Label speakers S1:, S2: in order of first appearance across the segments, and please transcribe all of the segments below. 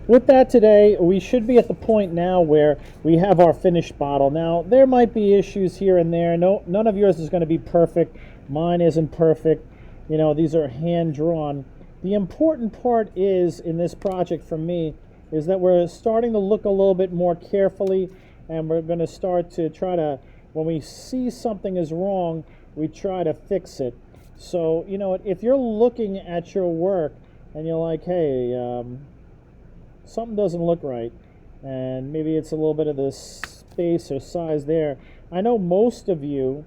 S1: with that today, we should be at the point now where we have our finished bottle. Now, there might be issues here and there. No, none of yours is going to be perfect. Mine isn't perfect. You know, these are hand drawn. The important part is, in this project for me, is that we're starting to look a little bit more carefully, and we're going to start to try to, when we see something is wrong, we try to fix it. So, you know, if you're looking at your work and you're like, hey, something doesn't look right, and maybe it's a little bit of the space or size there. I know most of you,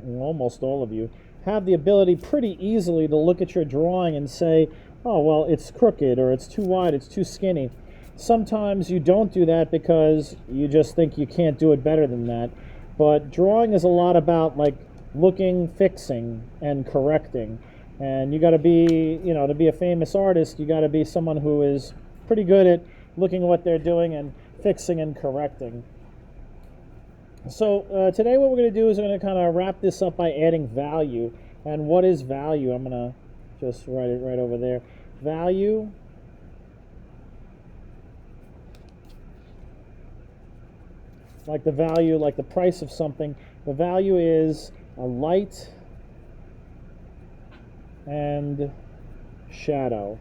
S1: almost all of you, have the ability pretty easily to look at your drawing and say, oh, well, it's crooked, or it's too wide, it's too skinny. Sometimes you don't do that because you just think you can't do it better than that. But drawing is a lot about like looking, fixing, and correcting. And you got to be, you know, to be a famous artist, you got to be someone who is pretty good at looking at what they're doing and fixing and correcting. So today what we're going to do is we're going to kind of wrap this up by adding value. And what is value? I'm going to just write it right over there. Value like the value, like the price of something. The value is a light and shadow.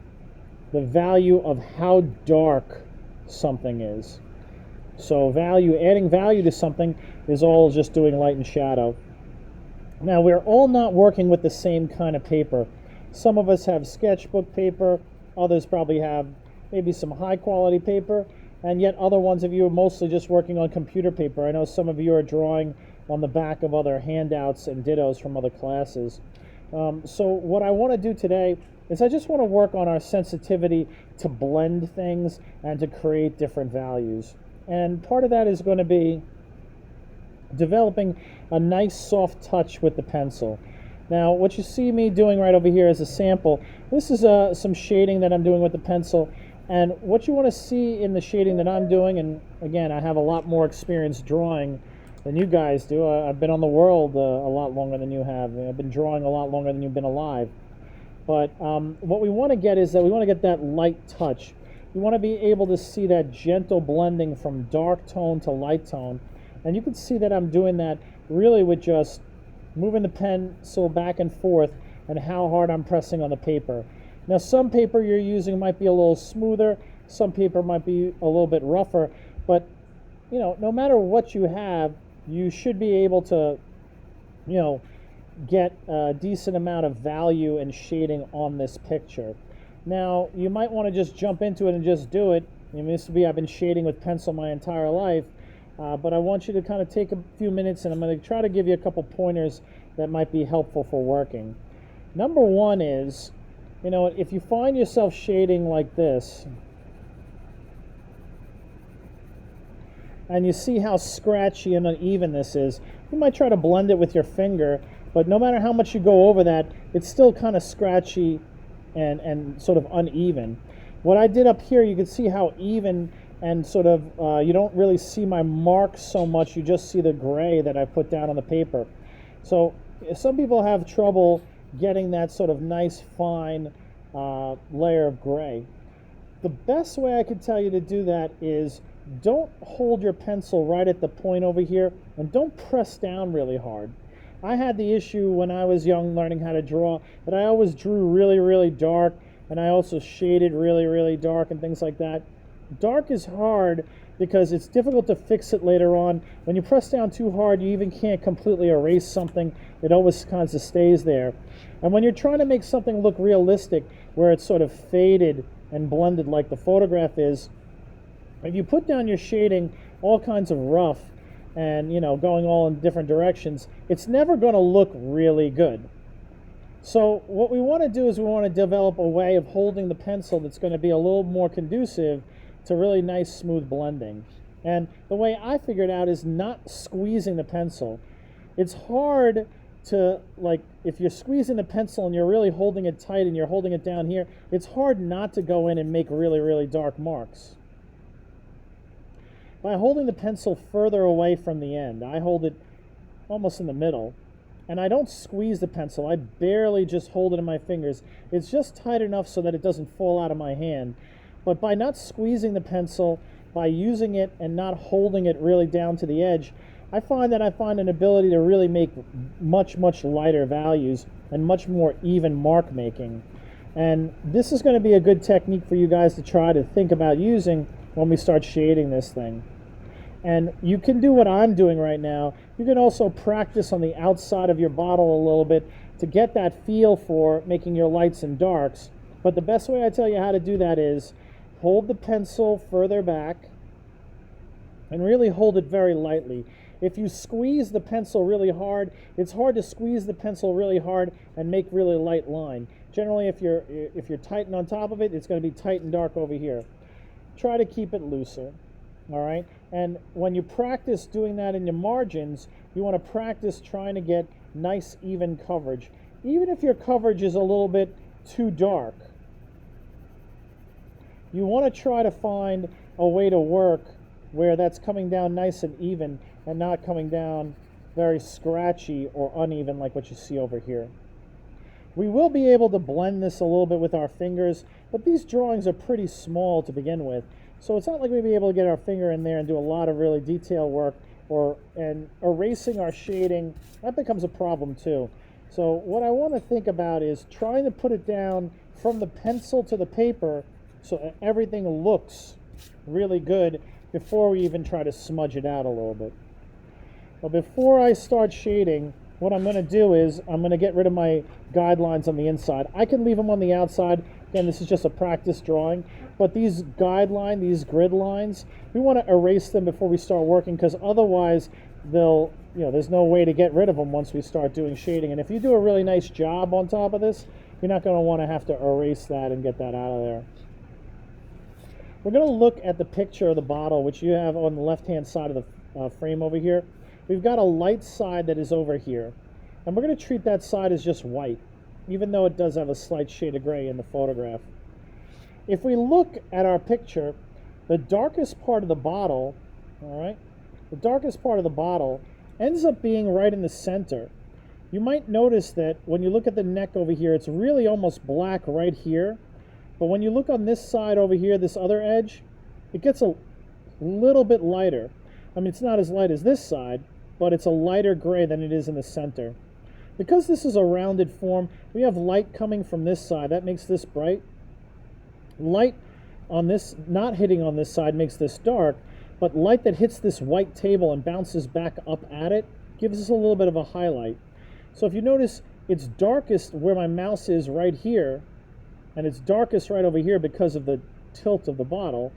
S1: The value of how dark something is. So value, adding value to something is all just doing light and shadow. Now, we're all not working with the same kind of paper. Some of us have sketchbook paper, others probably have maybe some high quality paper, and yet other ones of you are mostly just working on computer paper. I know some of you are drawing on the back of other handouts and dittos from other classes. So what I want to do today is I just want to work on our sensitivity to blend things and to create different values. And part of that is going to be developing a nice soft touch with the pencil. Now, what you see me doing right over here is a sample. This is some shading that I'm doing with the pencil. And what you want to see in the shading that I'm doing, and again, I have a lot more experience drawing than you guys do. I've been on the world a lot longer than you have. I've been drawing a lot longer than you've been alive. But what we want to get is that we want to get that light touch. You want to be able to see that gentle blending from dark tone to light tone. And you can see that I'm doing that really with just moving the pencil back and forth and how hard I'm pressing on the paper. Now, some paper you're using might be a little smoother, some paper might be a little bit rougher, but you know, no matter what you have, you should be able to, you know, get a decent amount of value and shading on this picture. Now, you might want to just jump into it and just do it. I mean, this would be, I've been shading with pencil my entire life, but I want you to kind of take a few minutes, and I'm going to try to give you a couple pointers that might be helpful for working. Number one is, you know, if you find yourself shading like this, and you see how scratchy and uneven this is, you might try to blend it with your finger, but no matter how much you go over that, it's still kind of scratchy and sort of uneven. What I did up here, you can see how even and sort of, you don't really see my marks so much, you just see the gray that I put down on the paper. So some people have trouble getting that sort of nice fine layer of gray. The best way I could tell you to do that is don't hold your pencil right at the point over here, and don't press down really hard. I had the issue when I was young learning how to draw that I always drew really, really dark, and I also shaded really, really dark and things like that. Dark is hard because it's difficult to fix it later on. When you press down too hard, you even can't completely erase something. It always kind of stays there. And when you're trying to make something look realistic, where it's sort of faded and blended like the photograph is, if you put down your shading all kinds of rough and, you know, going all in different directions, it's never going to look really good. So what we want to do is we want to develop a way of holding the pencil that's going to be a little more conducive to really nice smooth blending. And the way I figured out is not squeezing the pencil. It's hard to, like, if you're squeezing the pencil and you're really holding it tight and you're holding it down here, it's hard not to go in and make really, really dark marks. By holding the pencil further away from the end, I hold it almost in the middle, and I don't squeeze the pencil. I barely just hold it in my fingers. It's just tight enough so that it doesn't fall out of my hand. But by not squeezing the pencil, by using it and not holding it really down to the edge, I find an ability to really make much lighter values and much more even mark making. And this is going to be a good technique for you guys to try to think about using when we start shading this thing. And you can do what I'm doing right now. You can also practice on the outside of your bottle a little bit to get that feel for making your lights and darks. But the best way I tell you how to do that is hold the pencil further back and really hold it very lightly. If you squeeze the pencil really hard, it's hard to squeeze the pencil really hard and make really light line. Generally, if you're tight on top of it, it's going to be tight and dark over here. Try to keep it looser, all right? And when you practice doing that in your margins, you want to practice trying to get nice, even coverage. Even if your coverage is a little bit too dark, you want to try to find a way to work where that's coming down nice and even and not coming down very scratchy or uneven like what you see over here. We will be able to blend this a little bit with our fingers, but these drawings are pretty small to begin with, so it's not like we'll be able to get our finger in there and do a lot of really detailed work, and erasing our shading, that becomes a problem too. So what I want to think about is trying to put it down from the pencil to the paper so that everything looks really good before we even try to smudge it out a little bit. But before I start shading, what I'm going to do is I'm going to get rid of my guidelines on the inside. I can leave them on the outside. Again, this is just a practice drawing. But these these grid lines, we want to erase them before we start working, because otherwise there's no way to get rid of them once we start doing shading. And if you do a really nice job on top of this, you're not going to want to have to erase that and get that out of there. We're going to look at the picture of the bottle, which you have on the left-hand side of the frame over here. We've got a light side that is over here, and we're going to treat that side as just white, even though it does have a slight shade of gray in the photograph. If we look at our picture, the darkest part of the bottle, all right, the darkest part of the bottle ends up being right in the center. You might notice that when you look at the neck over here, it's really almost black right here. But when you look on this side over here, this other edge, it gets a little bit lighter. I mean, it's not as light as this side, but it's a lighter gray than it is in the center. Because this is a rounded form, we have light coming from this side. That makes this bright. Light on this, not hitting on this side, makes this dark, but light that hits this white table and bounces back up at it gives us a little bit of a highlight. So if you notice, it's darkest where my mouse is right here, and it's darkest right over here because of the tilt of the bottle,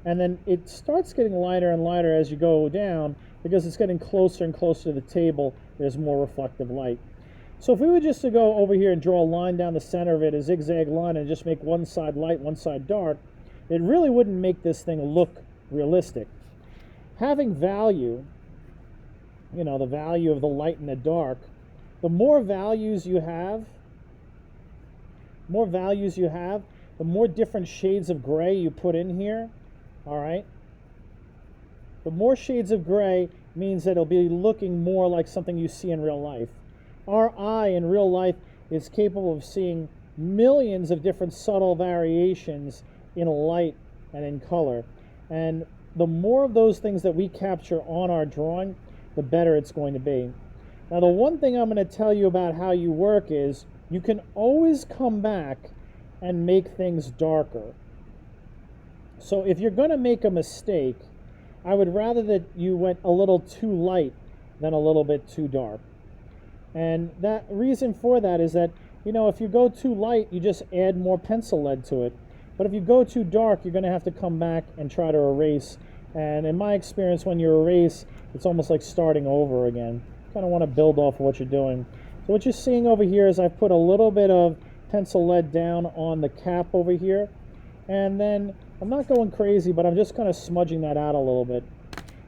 S1: and then it starts getting lighter and lighter as you go down because it's getting closer and closer to the table. There's more reflective light. So if we were just to go over here and draw a line down the center of it, a zigzag line, and just make one side light, one side dark, it really wouldn't make this thing look realistic. Having value, the value of the light and the dark, the more values you have, the more different shades of gray you put in here, all right? The more shades of gray means that it'll be looking more like something you see in real life. Our eye in real life is capable of seeing millions of different subtle variations in light and in color. And the more of those things that we capture on our drawing, the better it's going to be. Now, the one thing I'm going to tell you about how you work is you can always come back and make things darker. So if you're going to make a mistake, I would rather that you went a little too light than a little bit too dark. And that reason for that is that, if you go too light, you just add more pencil lead to it. But if you go too dark, you're going to have to come back and try to erase. And in my experience, when you erase, it's almost like starting over again. You kind of want to build off of what you're doing. So what you're seeing over here is I've put a little bit of pencil lead down on the cap over here. And then I'm not going crazy, but I'm just kind of smudging that out a little bit.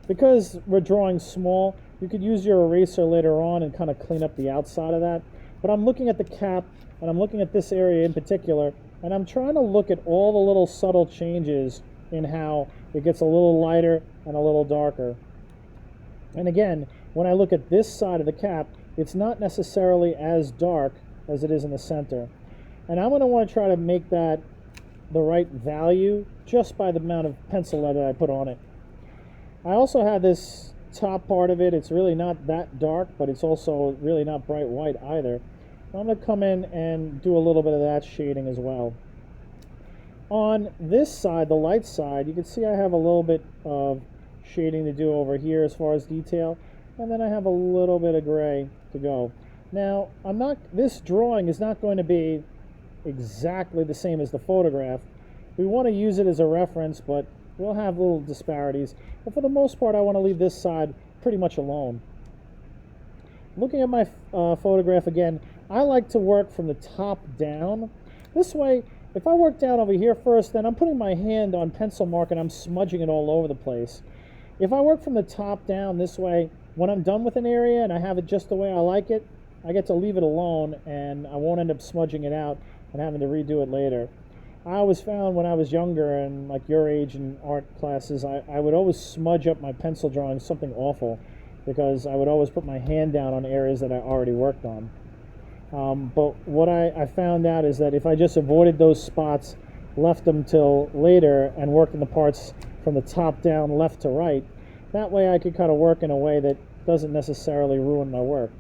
S1: Because we're drawing small, you could use your eraser later on and kind of clean up the outside of that. But I'm looking at the cap, and I'm looking at this area in particular, and I'm trying to look at all the little subtle changes in how it gets a little lighter and a little darker. And again, when I look at this side of the cap, it's not necessarily as dark as it is in the center. And I'm going to want to try to make that the right value just by the amount of pencil lead that I put on it. I also have this top part of it. It's really not that dark, but it's also really not bright white either. I'm going to come in and do a little bit of that shading as well. On this side, the light side, you can see I have a little bit of shading to do over here as far as detail, and then I have a little bit of gray to go. Now, this drawing is not going to be exactly the same as the photograph. We want to use it as a reference, but we'll have little disparities. But for the most part, I want to leave this side pretty much alone. Looking at my photograph again, I like to work from the top down. This way, if I work down over here first, then I'm putting my hand on pencil mark and I'm smudging it all over the place. If I work from the top down this way, when I'm done with an area and I have it just the way I like it, I get to leave it alone and I won't end up smudging it out and having to redo it later. I always found when I was younger and like your age in art classes, I would always smudge up my pencil drawings something awful because I would always put my hand down on areas that I already worked on. But what I found out is that if I just avoided those spots, left them till later, and worked in the parts from the top down, left to right, that way I could kind of work in a way that doesn't necessarily ruin my work.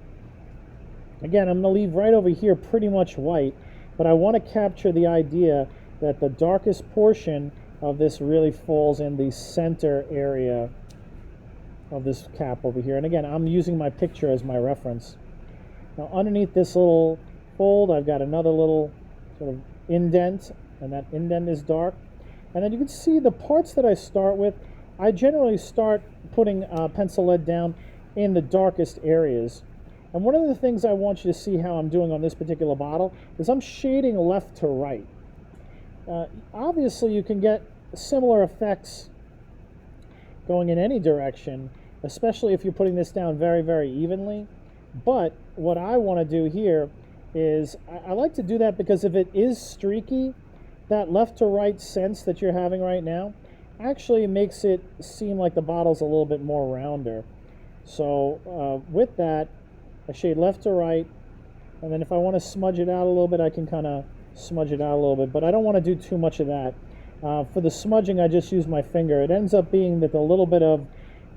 S1: Again, I'm going to leave right over here pretty much white, but I want to capture the idea that the darkest portion of this really falls in the center area of this cap over here. And again, I'm using my picture as my reference. Now underneath this little fold, I've got another little sort of indent, and that indent is dark. And then you can see the parts that I start with, I generally start putting pencil lead down in the darkest areas. And one of the things I want you to see how I'm doing on this particular bottle is I'm shading left to right. Obviously you can get similar effects going in any direction, especially if you're putting this down very, very evenly. But what I want to do here is I like to do that because if it is streaky, that left to right sense that you're having right now actually makes it seem like the bottle's a little bit more rounder. So with that, I shade left to right, and then if I want to smudge it out a little bit, I can kind of smudge it out a little bit, but I don't want to do too much of that. For the smudging, I just use my finger. It ends up being that the little bit of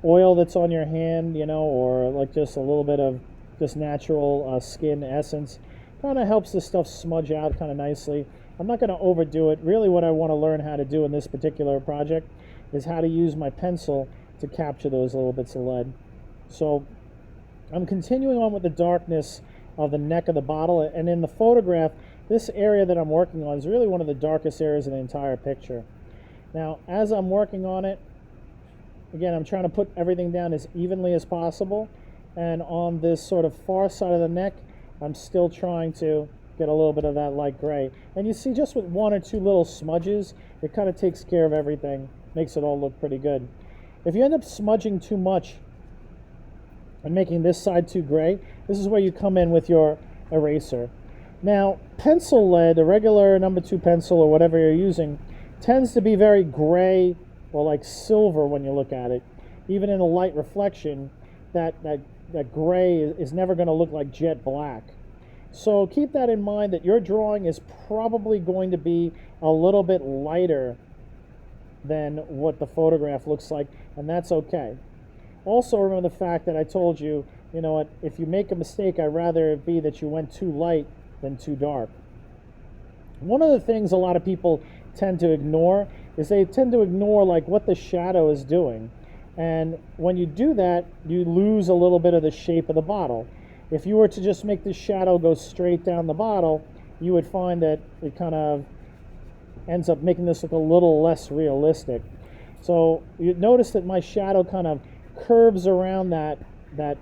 S1: oil that's on your hand, you know, or like just a little bit of just natural skin essence, kind of helps this stuff smudge out kind of nicely. I'm not going to overdo it. Really what I want to learn how to do in this particular project is how to use my pencil to capture those little bits of lead. So I'm continuing on with the darkness of the neck of the bottle, and in the photograph, this area that I'm working on is really one of the darkest areas in the entire picture. Now, as I'm working on it, again, I'm trying to put everything down as evenly as possible, and on this sort of far side of the neck, I'm still trying to get a little bit of that light gray. And you see, just with one or two little smudges, it kind of takes care of everything, makes it all look pretty good. If you end up smudging too much and making this side too gray, this is where you come in with your eraser. Now, pencil lead, a regular number 2 pencil or whatever you're using, tends to be very gray or like silver when you look at it. Even in a light reflection, that gray is never going to look like jet black. So keep that in mind, that your drawing is probably going to be a little bit lighter than what the photograph looks like, and that's okay. Also remember the fact that I told you, you know what, if you make a mistake, I'd rather it be that you went too light than too dark. One of the things a lot of people tend to ignore is they tend to ignore like what the shadow is doing. And when you do that, you lose a little bit of the shape of the bottle. If you were to just make the shadow go straight down the bottle, you would find that it kind of ends up making this look a little less realistic. So you notice that my shadow kind of curves around that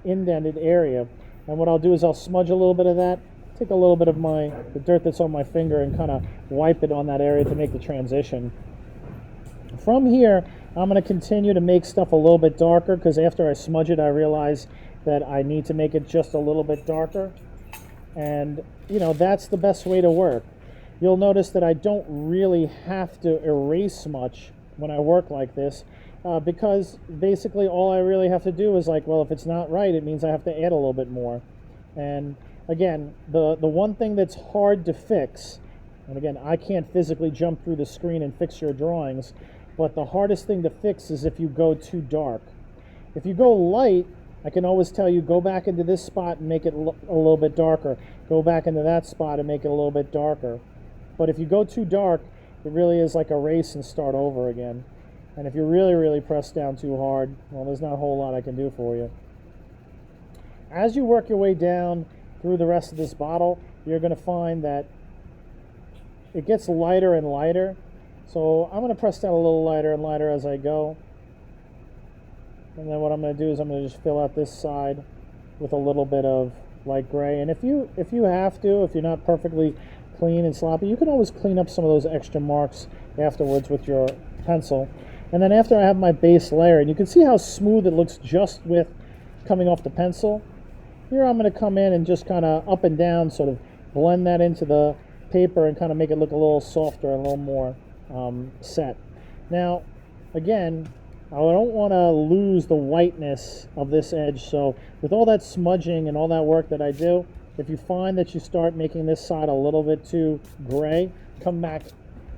S1: indented area. And what I'll do is I'll smudge a little bit of that, take a little bit of the dirt that's on my finger and kind of wipe it on that area to make the transition. From here, I'm going to continue to make stuff a little bit darker, because after I smudge it, I realize that I need to make it just a little bit darker. And, you know, that's the best way to work. You'll notice that I don't really have to erase much when I work like this, because basically all I really have to do is like, well, if it's not right, it means I have to add a little bit more. And again, the one thing that's hard to fix And again, I can't physically jump through the screen and fix your drawings, but the hardest thing to fix is if you go too dark. If you go light, I can always tell you, go back into this spot and make it a little bit darker. Go back into that spot and make it a little bit darker. But if you go too dark, it really is like a race and start over again. And if you really, really press down too hard, well, there's not a whole lot I can do for you. As you work your way down through the rest of this bottle, you're going to find that it gets lighter and lighter. So I'm going to press down a little lighter and lighter as I go. And then what I'm going to do is I'm going to just fill out this side with a little bit of light gray. And if you have to, if you're not perfectly clean and sloppy, you can always clean up some of those extra marks afterwards with your pencil. And then after I have my base layer, and you can see how smooth it looks just with coming off the pencil, here I'm going to come in and just kind of up and down sort of blend that into the paper and kind of make it look a little softer, a little more set. Now, again, I don't want to lose the whiteness of this edge, so with all that smudging and all that work that I do, if you find that you start making this side a little bit too gray, come back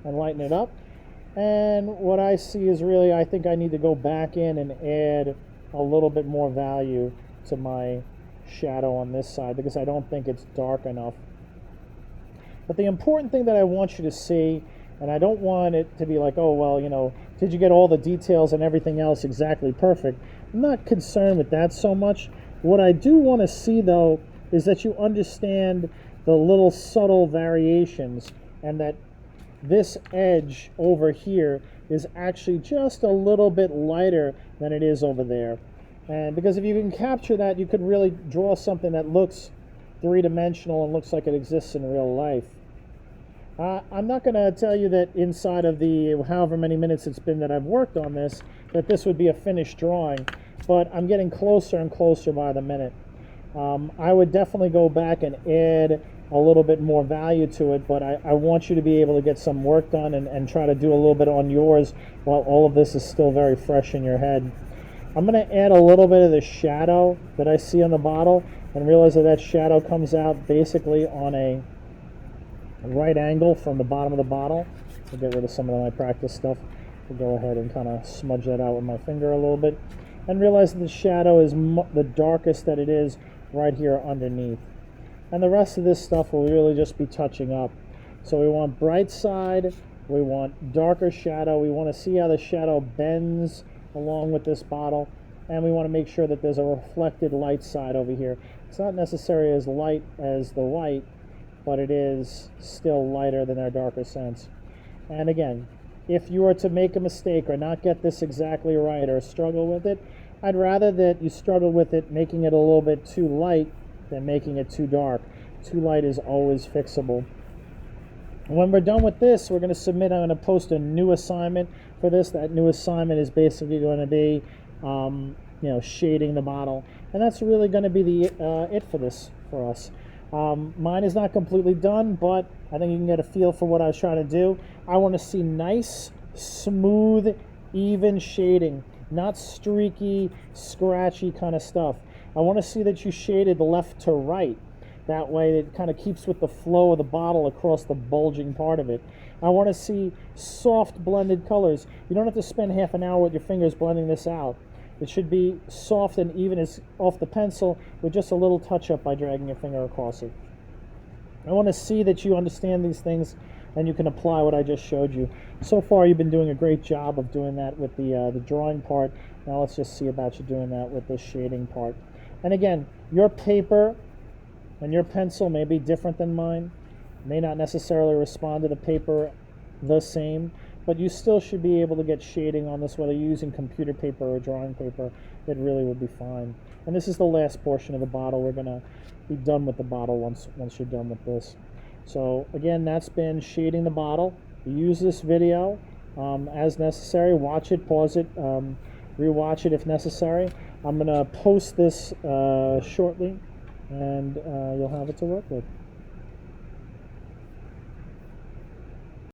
S1: and lighten it up. And what I see is really, I think I need to go back in and add a little bit more value to my shadow on this side because I don't think it's dark enough. But the important thing that I want you to see, and I don't want it to be like, oh, well, you know, did you get all the details and everything else exactly perfect? I'm not concerned with that so much. What I do want to see, though, is that you understand the little subtle variations and that this edge over here is actually just a little bit lighter than it is over there. And because if you can capture that, you could really draw something that looks three-dimensional and looks like it exists in real life. I'm not going to tell you that inside of the however many minutes it's been that I've worked on this, that this would be a finished drawing, but I'm getting closer and closer by the minute. I would definitely go back and add a little bit more value to it, but I want you to be able to get some work done and try to do a little bit on yours while all of this is still very fresh in your head. I'm going to add a little bit of the shadow that I see on the bottle and realize that that shadow comes out basically on a right angle from the bottom of the bottle. I'll get rid of some of my practice stuff. I'll go ahead and kind of smudge that out with my finger a little bit and realize that the shadow is the darkest that it is right here underneath. And the rest of this stuff will really just be touching up. So we want bright side, we want darker shadow, we want to see how the shadow bends along with this bottle, and we want to make sure that there's a reflected light side over here. It's not necessarily as light as the white, but it is still lighter than our darker scents. And again, if you were to make a mistake or not get this exactly right or struggle with it, I'd rather that you struggle with it making it a little bit too light than making it too dark. Too light is always fixable. When we're done with this, we're going to submit. I'm going to post a new assignment for this. That new assignment is basically going to be shading the bottle, and that's really going to be the it for this for us. Mine is not completely done, but I think you can get a feel for what I was trying to do. I want to see nice, smooth, even shading, not streaky, scratchy kind of stuff. I want to see that you shaded left to right. That way it kind of keeps with the flow of the bottle across the bulging part of it. I want to see soft blended colors. You don't have to spend half an hour with your fingers blending this out. It should be soft and even as off the pencil with just a little touch up by dragging your finger across it. I want to see that you understand these things and you can apply what I just showed you. So far you've been doing a great job of doing that with the drawing part. Now let's just see about you doing that with the shading part. And again, your paper and your pencil may be different than mine, may not necessarily respond to the paper the same, but you still should be able to get shading on this, whether you're using computer paper or drawing paper. It really will be fine. And this is the last portion of the bottle. We're going to be done with the bottle once you're done with this. So again, that's been shading the bottle. Use this video as necessary. Watch it, pause it, rewatch it if necessary. I'm going to post this shortly, and you'll have it to work with.